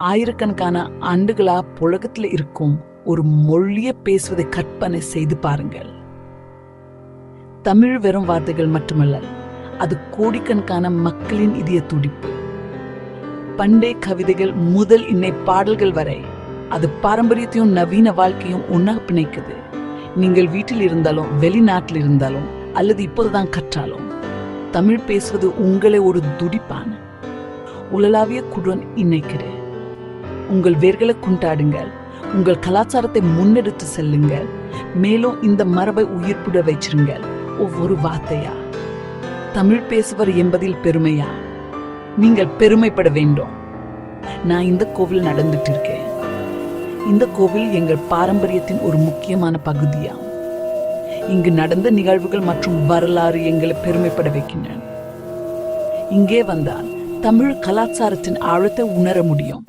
ஆயிரக்கணக்கான ஆண்டுகளா புழக்கத்துல இருக்கும் ஒரு மொழியை பேசுவதை கற்பனை செய்து பாருங்கள். தமிழ் வெறும் வார்த்தைகள் மட்டுமல்ல, அது கோடிக்கணக்கான மக்களின் இதய துடிப்பு. பண்டைய கவிதைகள் முதல் இன்னை பாடல்கள் வரை அது பாரம்பரியத்தையும் நவீன வாழ்க்கையும் ஒன்னா பிணைக்குது. நீங்கள் வீட்டில் இருந்தாலும் வெளிநாட்டில் இருந்தாலும் அல்லது இப்போதுதான் கற்றாலும் தமிழ் பேசுவது உங்களை ஒரு துடிப்பான உலளாவிய குடன் இணைக்கிறது. உங்கள் வேர்களை கொண்டாடுங்கள், உங்கள் கலாச்சாரத்தை முன்னெடுத்து செல்லுங்கள், மேலும் இந்த மரபை உயிர்ப்புட வச்சிருங்கள். ஒவ்வொரு வார்த்தையா தமிழ் பேசுவர் என்பதில் பெருமையா? நீங்கள் பெருமைப்பட வேண்டும். நான் இந்த கோவில் நடந்துட்டு இருக்கேன். இந்த கோவில் எங்கள் பாரம்பரியத்தின் ஒரு முக்கியமான பகுதியா. இங்கு நடந்த நிகழ்வுகள் மற்றும் வரலாறு எங்களை பெருமைப்பட வைக்கின்றன. இங்கே வந்தால் தமிழ் கலாச்சாரத்தின் ஆழத்தை உணர முடியும்.